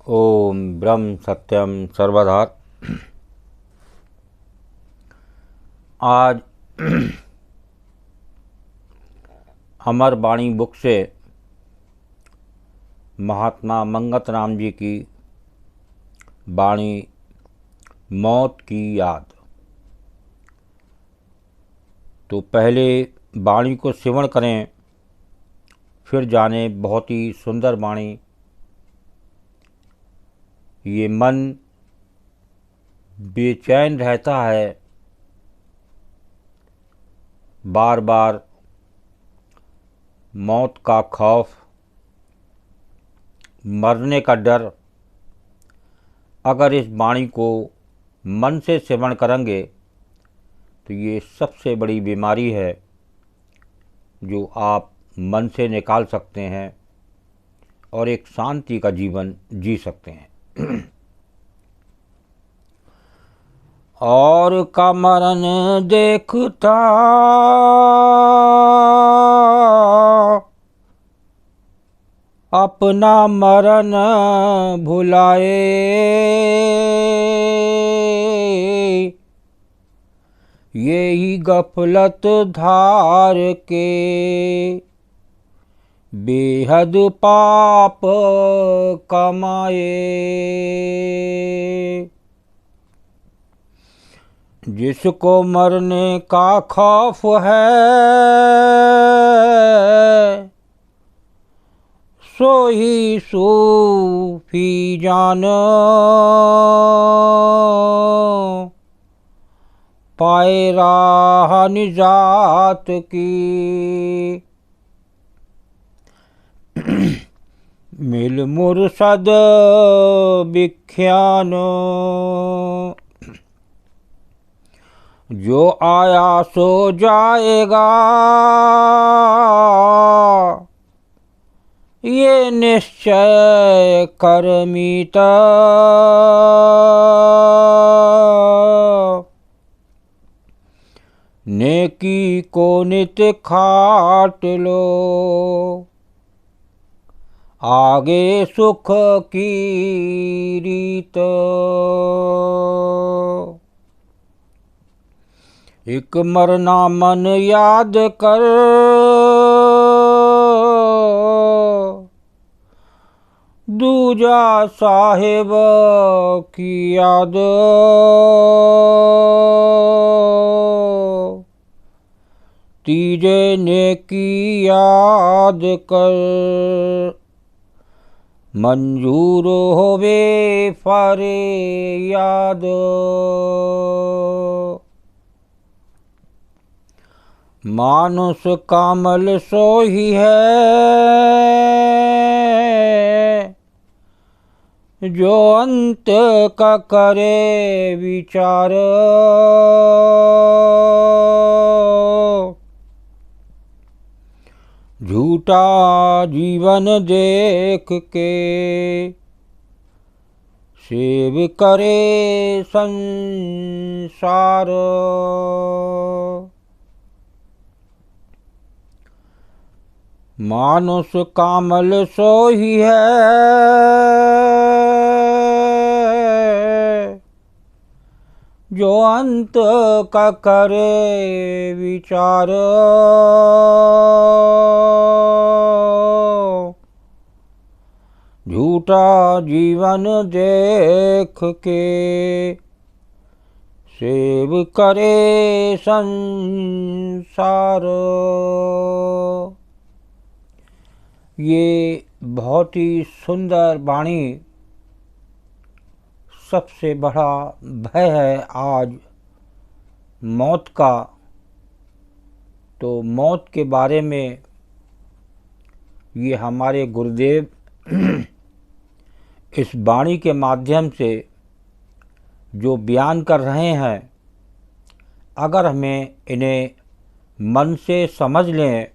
ओम ब्रह्म सत्यम सर्वधा। आज अमर वाणी बुक से महात्मा मंगत राम जी की वाणी मौत की याद। तो पहले वाणी को श्रवण करें, फिर जाने बहुत ही सुंदर वाणी। ये मन बेचैन रहता है, बार बार मौत का खौफ, मरने का डर। अगर इस वाणी को मन से श्रवण करेंगे तो ये सबसे बड़ी बीमारी है जो आप मन से निकाल सकते हैं और एक शांति का जीवन जी सकते हैं। और का मरण देखता अपना मरण भुलाए, यही गफलत धार के बेहद पाप कमाए। जिसको मरने का खौफ है सो ही सूफी जानो, पाए राह निजात की। मिल मुर्शद विख्यानो, जो आया सो जाएगा, ये निश्चय करमीता। नेकी को नित खाट लो, आगे सुख की रीत। एक मरना मन याद कर, दूजा साहिब की याद। तीजे नेकी याद कर, मंजूर होवे फारे याद। मानुष कामल सो ही है, जो अंत का करे विचार। झूठा जीवन देख के सेव करे संसार। मानुष कामल सो ही है, जो अंत का करे विचार। झूठा जीवन देख के सेव करे संसार। ये बहुत ही सुंदर वाणी। सबसे बड़ा भय है आज मौत का। तो मौत के बारे में ये हमारे गुरुदेव इस वाणी के माध्यम से जो बयान कर रहे हैं, अगर हमें इन्हें मन से समझ लें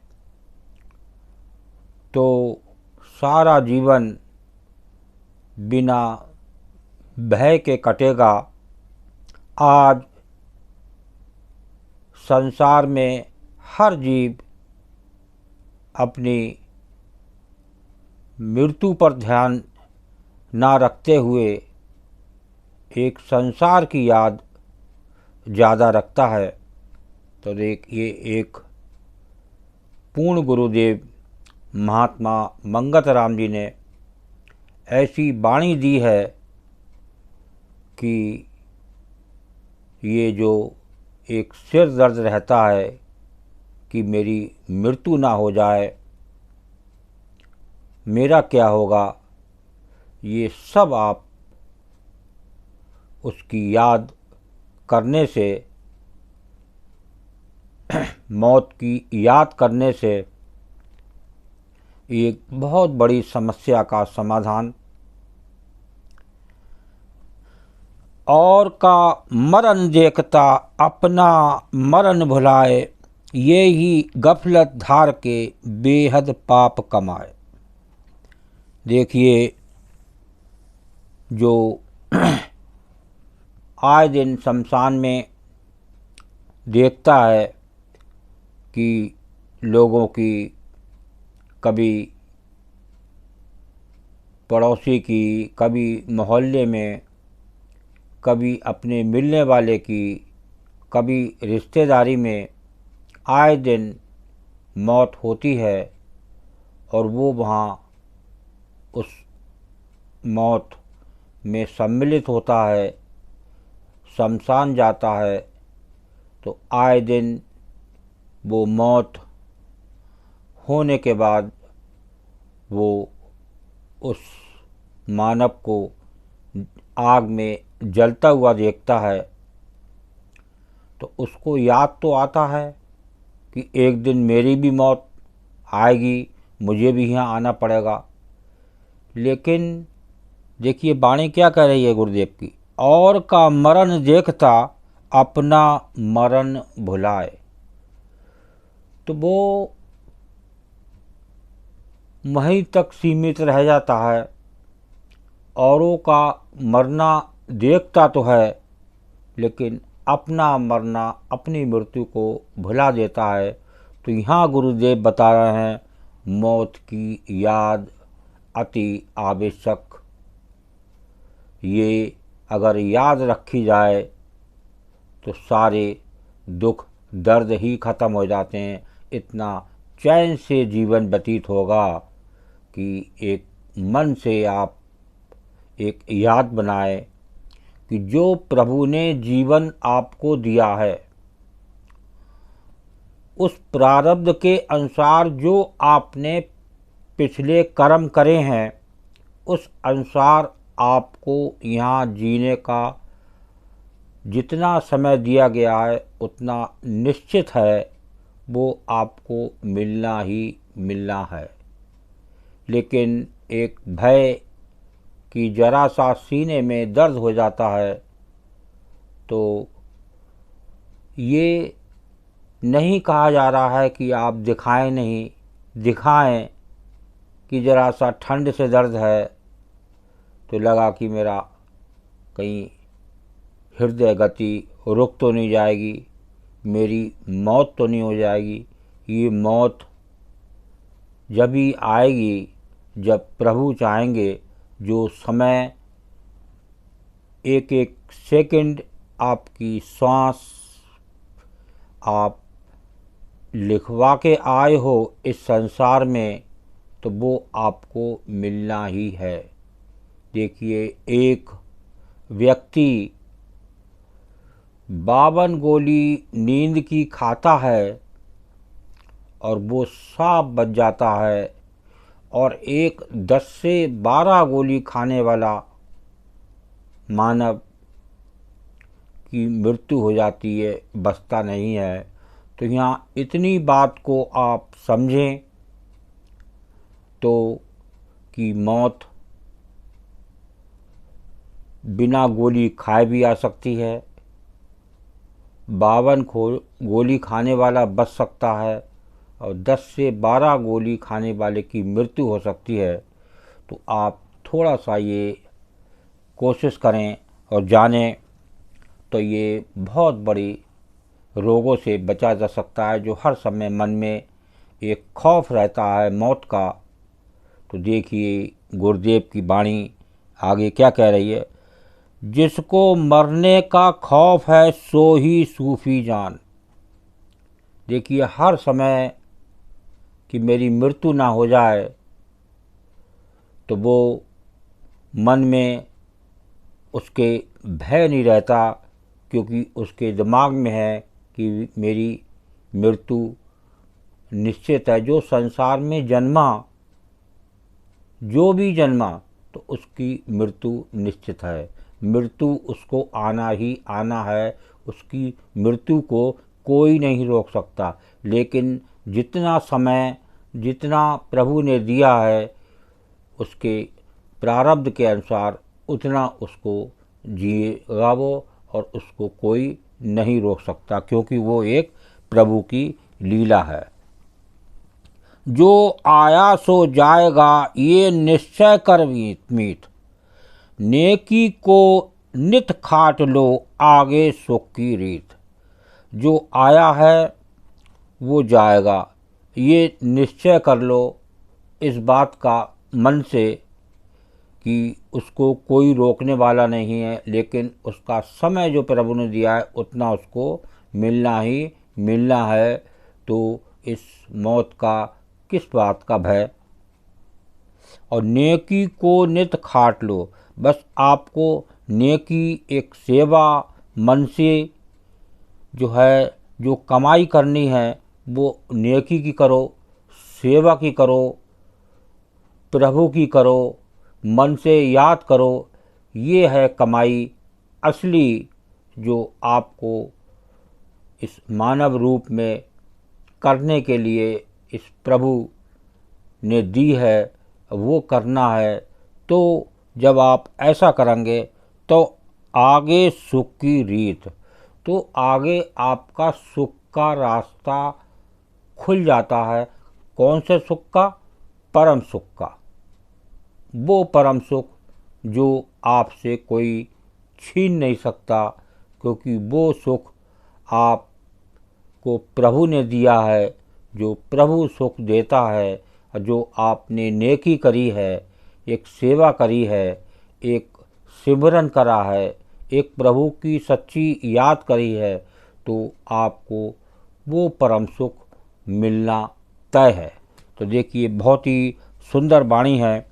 तो सारा जीवन बिना भय के कटेगा। आज संसार में हर जीव अपनी मृत्यु पर ध्यान ना रखते हुए एक संसार की याद ज़्यादा रखता है, तो ये एक पूर्ण गुरुदेव महात्मा मंगत राम जी ने ऐसी वाणी दी है कि ये जो एक सिर दर्द रहता है कि मेरी मृत्यु ना हो जाए, मेरा क्या होगा, ये सब आप उसकी याद करने से, मौत की याद करने से एक बहुत बड़ी समस्या का समाधान। और का मरण देखता अपना मरण भुलाए, ये ही गफलत धार के बेहद पाप कमाए। देखिए, जो आए दिन शमशान में देखता है कि लोगों की, कभी पड़ोसी की, कभी मोहल्ले में, कभी अपने मिलने वाले की, कभी रिश्तेदारी में आए दिन मौत होती है और वो वहाँ उस मौत में सम्मिलित होता है, शमशान जाता है, तो आए दिन वो मौत होने के बाद वो उस मानव को आग में जलता हुआ देखता है, तो उसको याद तो आता है कि एक दिन मेरी भी मौत आएगी, मुझे भी यहाँ आना पड़ेगा। लेकिन देखिए वाणी क्या कह रही है गुरुदेव की, और का मरण देखता अपना मरण भुलाए। तो वो वहीं तक सीमित रह जाता है, औरों का मरना देखता तो है लेकिन अपना मरना, अपनी मृत्यु को भुला देता है। तो यहाँ गुरुदेव बता रहे हैं मौत की याद अति आवश्यक। ये अगर याद रखी जाए तो सारे दुख दर्द ही ख़त्म हो जाते हैं। इतना चैन से जीवन व्यतीत होगा कि एक मन से आप एक याद बनाए कि जो प्रभु ने जीवन आपको दिया है, उस प्रारब्ध के अनुसार जो आपने पिछले कर्म करे हैं, उस अनुसार आपको यहाँ जीने का जितना समय दिया गया है उतना निश्चित है वो आपको मिलना ही मिलना है। लेकिन एक भय कि जरा सा सीने में दर्द हो जाता है, तो ये नहीं कहा जा रहा है कि आप दिखाएं नहीं, दिखाएं कि जरा सा ठंड से दर्द है तो लगा कि मेरा कहीं हृदय गति रुक तो नहीं जाएगी, मेरी मौत तो नहीं हो जाएगी। ये मौत जब ही आएगी जब प्रभु चाहेंगे। जो समय एक एक सेकंड आपकी सांस आप लिखवा के आए हो इस संसार में, तो वो आपको मिलना ही है। देखिए, एक व्यक्ति 52 गोली नींद की खाता है और वो साफ बच जाता है, और एक 10 से 12 गोली खाने वाला मानव की मृत्यु हो जाती है, बचता नहीं है। तो यहाँ इतनी बात को आप समझें तो कि मौत बिना गोली खाए भी आ सकती है, 52 गोली खाने वाला बच सकता है और 10 से 12 गोली खाने वाले की मृत्यु हो सकती है। तो आप थोड़ा सा ये कोशिश करें और जानें तो ये बहुत बड़ी रोगों से बचा जा सकता है, जो हर समय मन में एक खौफ रहता है मौत का। तो देखिए, गुरुदेव की वाणी आगे क्या कह रही है, जिसको मरने का खौफ है सो ही सूफी जान। देखिए, हर समय कि मेरी मृत्यु ना हो जाए तो वो मन में उसके भय नहीं रहता, क्योंकि उसके दिमाग में है कि मेरी मृत्यु निश्चित है। जो संसार में जन्मा, जो भी जन्मा, तो उसकी मृत्यु निश्चित है। मृत्यु उसको आना ही आना है, उसकी मृत्यु को कोई नहीं रोक सकता। लेकिन जितना समय, जितना प्रभु ने दिया है, उसके प्रारब्ध के अनुसार उतना उसको जिएगा वो, और उसको कोई नहीं रोक सकता, क्योंकि वो एक प्रभु की लीला है। जो आया सो जाएगा ये निश्चय कर मीत, नेकी को नित खाट लो आगे सुख की रीत। जो आया है वो जाएगा, ये निश्चय कर लो इस बात का मन से कि उसको कोई रोकने वाला नहीं है। लेकिन उसका समय जो प्रभु ने दिया है उतना उसको मिलना ही मिलना है। तो इस मौत का किस बात का भय। और नेकी को नित खाट लो, बस आपको नेकी, एक सेवा मन से जो है, जो कमाई करनी है वो नेकी की करो, सेवा की करो, प्रभु की करो, मन से याद करो। ये है कमाई असली, जो आपको इस मानव रूप में करने के लिए इस प्रभु ने दी है, वो करना है। तो जब आप ऐसा करेंगे तो आगे सुख की रीत, तो आगे आपका सुख का रास्ता खुल जाता है। कौन से सुख का? परम सुख का। वो परम सुख जो आपसे कोई छीन नहीं सकता, क्योंकि वो सुख आपको प्रभु ने दिया है। जो प्रभु सुख देता है, जो आपने नेकी करी है, एक सेवा करी है, एक सिमरन करा है, एक प्रभु की सच्ची याद करी है, तो आपको वो परम सुख मिलना तय है। तो देखिए, बहुत ही सुंदर वाणी है।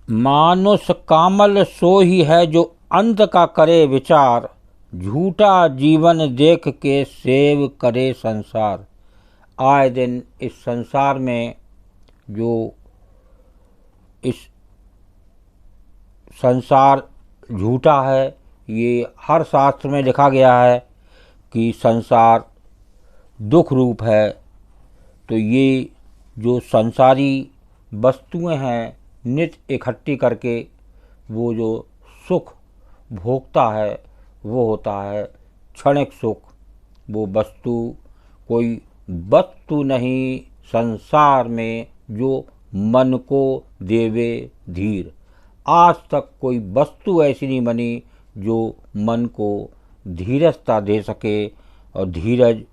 मानुष कामल सो ही है जो अंत का करे विचार, झूठा जीवन देख के सेव करे संसार। आए दिन इस संसार में जो इस संसार झूठा है, ये हर शास्त्र में लिखा गया है कि संसार दुख रूप है। तो ये जो संसारी वस्तुएं हैं, नित इकट्ठी करके वो जो सुख भोगता है वो होता है क्षणिक सुख। वो वस्तु कोई वस्तु नहीं संसार में जो मन को देवे धीर। आज तक कोई वस्तु ऐसी नहीं बनी जो मन को धीरजता दे सके, और धीरजता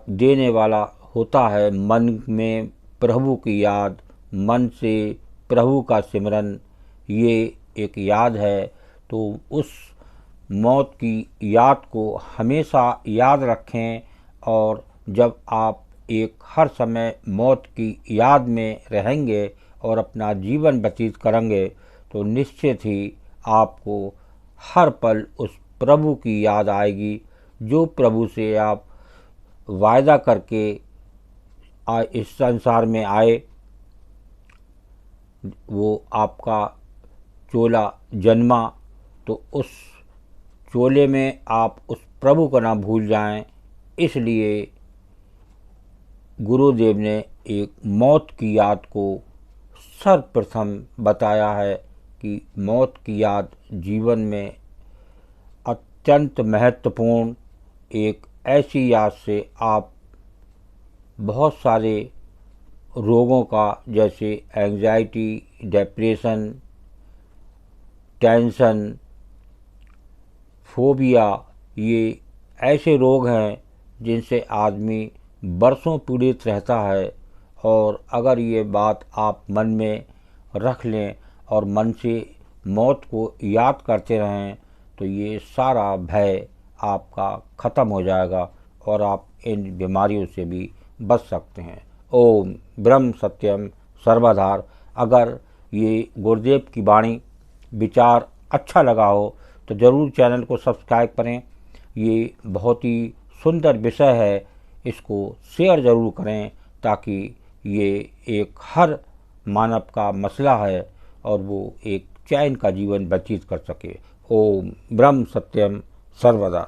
देने वाला होता है मन में प्रभु की याद, मन से प्रभु का सिमरन। ये एक याद है। तो उस मौत की याद को हमेशा याद रखें, और जब आप एक हर समय मौत की याद में रहेंगे और अपना जीवन व्यतीत करेंगे, तो निश्चित ही आपको हर पल उस प्रभु की याद आएगी, जो प्रभु से आप वायदा करके इस संसार में आए। वो आपका चोला जन्मा, तो उस चोले में आप उस प्रभु को ना भूल जाएं। इसलिए गुरुदेव ने एक मौत की याद को सर्वप्रथम बताया है कि मौत की याद जीवन में अत्यंत महत्वपूर्ण एक ऐसी याद से आप बहुत सारे रोगों का, जैसे एंजाइटी, डिप्रेशन, टेंशन, फोबिया, ये ऐसे रोग हैं जिनसे आदमी बरसों पीड़ित रहता है, और अगर ये बात आप मन में रख लें और मन से मौत को याद करते रहें तो ये सारा भय आपका ख़त्म हो जाएगा और आप इन बीमारियों से भी बच सकते हैं। ओम ब्रह्म सत्यम सर्वधार। अगर ये गुरुदेव की वाणी विचार अच्छा लगा हो तो ज़रूर चैनल को सब्सक्राइब करें। ये बहुत ही सुंदर विषय है, इसको शेयर ज़रूर करें ताकि ये एक हर मानव का मसला है और वो एक चैन का जीवन व्यतीत कर सके। ओम ब्रह्म सत्यम सर्वदा।